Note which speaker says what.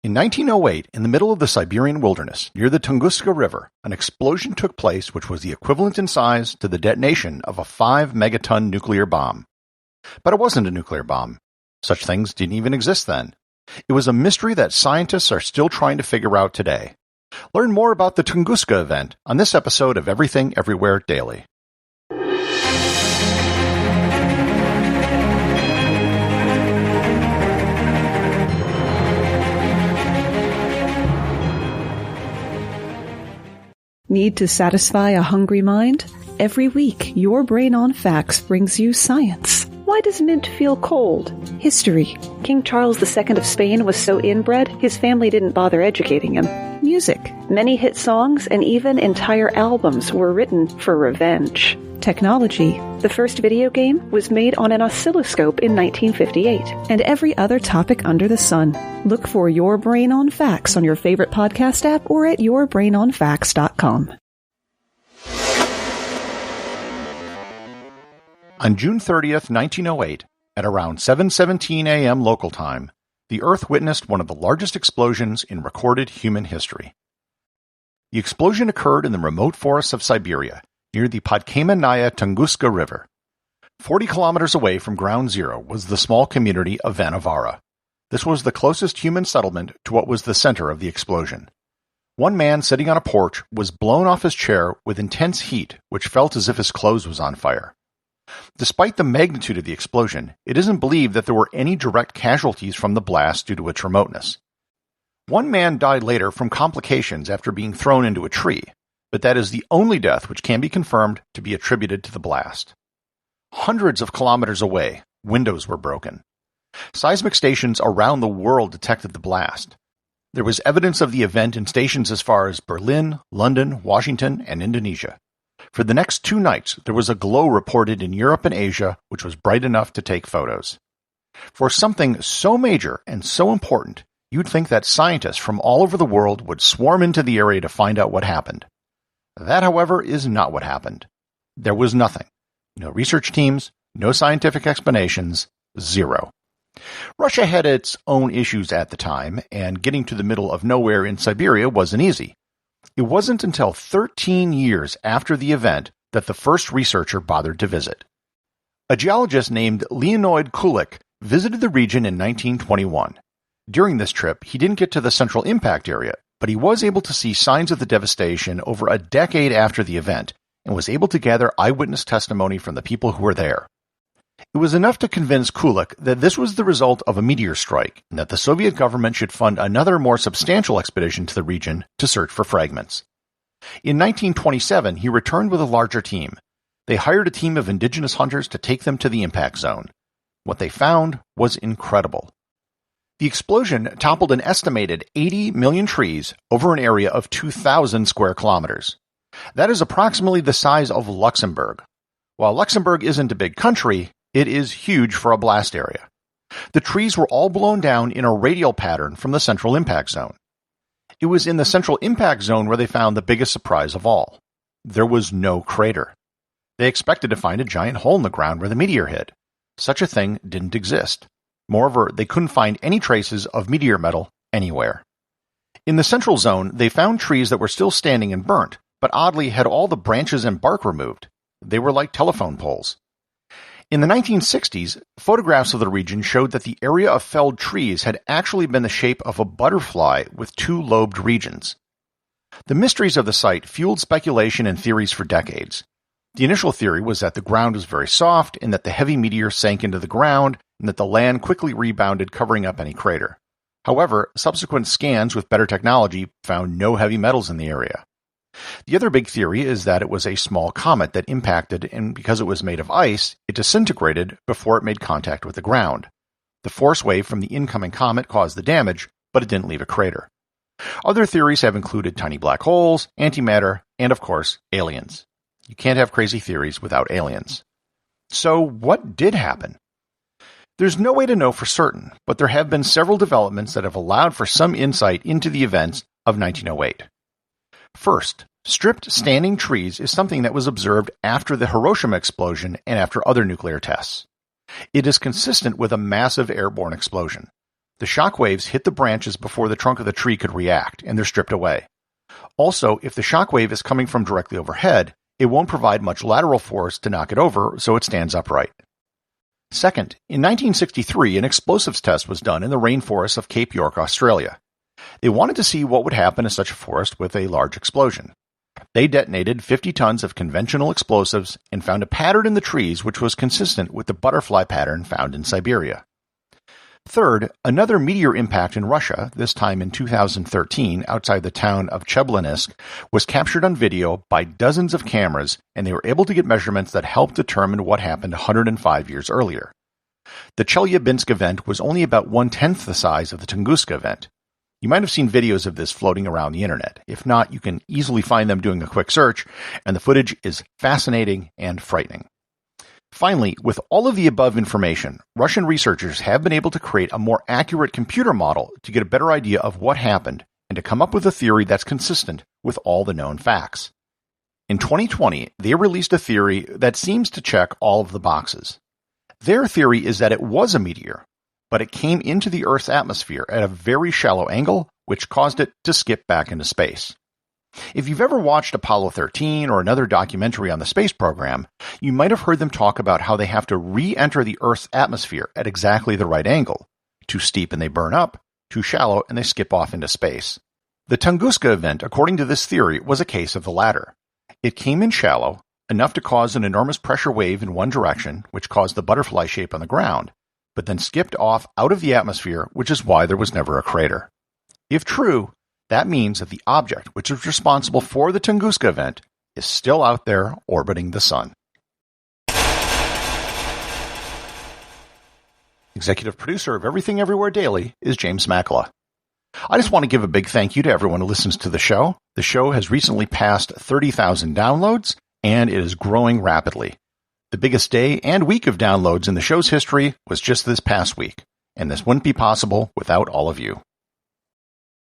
Speaker 1: In 1908, in the middle of the Siberian wilderness, near the Tunguska River, an explosion took place which was the equivalent in size to the detonation of a 5-megaton nuclear bomb. But it wasn't a nuclear bomb. Such things didn't even exist then. It was a mystery that scientists are still trying to figure out today. Learn more about the Tunguska Event on this episode of Everything Everywhere Daily.
Speaker 2: Need to satisfy a hungry mind? Every week, Your Brain on Facts brings you science. Why does mint feel cold? History. King Charles II of Spain was so inbred, his family didn't bother educating him. Music. Many hit songs and even entire albums were written for revenge. Technology. The first video game was made on an oscilloscope in 1958. And every other topic under the sun. Look for Your Brain on Facts on your favorite podcast app or at yourbrainonfacts.com.
Speaker 1: On June 30th, 1908, at around 7:17 a.m. local time, the Earth witnessed one of the largest explosions in recorded human history. The explosion occurred in the remote forests of Siberia, near the Podkamennaya Tunguska River. 40 kilometers away from Ground Zero was the small community of Vanavara. This was the closest human settlement to what was the center of the explosion. One man sitting on a porch was blown off his chair with intense heat, which felt as if his clothes was on fire. Despite the magnitude of the explosion, it isn't believed that there were any direct casualties from the blast due to its remoteness. One man died later from complications after being thrown into a tree, but that is the only death which can be confirmed to be attributed to the blast. Hundreds of kilometers away, windows were broken. Seismic stations around the world detected the blast. There was evidence of the event in stations as far as Berlin, London, Washington, and Indonesia. For the next 2 nights, there was a glow reported in Europe and Asia, which was bright enough to take photos. For something so major and so important, you'd think that scientists from all over the world would swarm into the area to find out what happened. That, however, is not what happened. There was nothing. No research teams, no scientific explanations, zero. Russia had its own issues at the time, and getting to the middle of nowhere in Siberia wasn't easy. It wasn't until 13 years after the event that the first researcher bothered to visit. A geologist named Leonid Kulik visited the region in 1921. During this trip, he didn't get to the central impact area, but he was able to see signs of the devastation over a decade after the event and was able to gather eyewitness testimony from the people who were there. It was enough to convince Kulik that this was the result of a meteor strike and that the Soviet government should fund another more substantial expedition to the region to search for fragments. In 1927, he returned with a larger team. They hired a team of indigenous hunters to take them to the impact zone. What they found was incredible. The explosion toppled an estimated 80 million trees over an area of 2,000 square kilometers. That is approximately the size of Luxembourg. While Luxembourg isn't a big country, it is huge for a blast area. The trees were all blown down in a radial pattern from the central impact zone. It was in the central impact zone where they found the biggest surprise of all. There was no crater. They expected to find a giant hole in the ground where the meteor hit. Such a thing didn't exist. Moreover, they couldn't find any traces of meteor metal anywhere. In the central zone, they found trees that were still standing and burnt, but oddly had all the branches and bark removed. They were like telephone poles. In the 1960s, photographs of the region showed that the area of felled trees had actually been the shape of a butterfly with 2 lobed regions. The mysteries of the site fueled speculation and theories for decades. The initial theory was that the ground was very soft and that the heavy meteor sank into the ground and that the land quickly rebounded, covering up any crater. However, subsequent scans with better technology found no heavy metals in the area. The other big theory is that it was a small comet that impacted, and because it was made of ice, it disintegrated before it made contact with the ground. The force wave from the incoming comet caused the damage, but it didn't leave a crater. Other theories have included tiny black holes, antimatter, and of course, aliens. You can't have crazy theories without aliens. So what did happen? There's no way to know for certain, but there have been several developments that have allowed for some insight into the events of 1908. First, stripped standing trees is something that was observed after the Hiroshima explosion and after other nuclear tests. It is consistent with a massive airborne explosion. The shock waves hit the branches before the trunk of the tree could react, and they're stripped away. Also, if the shock wave is coming from directly overhead, it won't provide much lateral force to knock it over, so it stands upright. Second, in 1963, an explosives test was done in the rainforests of Cape York, Australia. They wanted to see what would happen in such a forest with a large explosion. They detonated 50 tons of conventional explosives and found a pattern in the trees which was consistent with the butterfly pattern found in Siberia. Third, another meteor impact in Russia, this time in 2013 outside the town of Chelyabinsk, was captured on video by dozens of cameras, and they were able to get measurements that helped determine what happened 105 years earlier. The Chelyabinsk event was only about 1/10 the size of the Tunguska event. You might have seen videos of this floating around the internet. If not, you can easily find them doing a quick search, and the footage is fascinating and frightening. Finally, with all of the above information, Russian researchers have been able to create a more accurate computer model to get a better idea of what happened and to come up with a theory that's consistent with all the known facts. In 2020, they released a theory that seems to check all of the boxes. Their theory is that it was a meteor, but it came into the Earth's atmosphere at a very shallow angle, which caused it to skip back into space. If you've ever watched Apollo 13 or another documentary on the space program, you might have heard them talk about how they have to re-enter the Earth's atmosphere at exactly the right angle. Too steep and they burn up, too shallow and they skip off into space. The Tunguska event, according to this theory, was a case of the latter. It came in shallow, enough to cause an enormous pressure wave in one direction, which caused the butterfly shape on the ground, but then skipped off out of the atmosphere, which is why there was never a crater. If true, that means that the object which is responsible for the Tunguska event is still out there orbiting the sun. Executive producer of Everything Everywhere Daily is James Makala. I just want to give a big thank you to everyone who listens to the show. The show has recently passed 30,000 downloads, and it is growing rapidly. The biggest day and week of downloads in the show's history was just this past week, and this wouldn't be possible without all of you.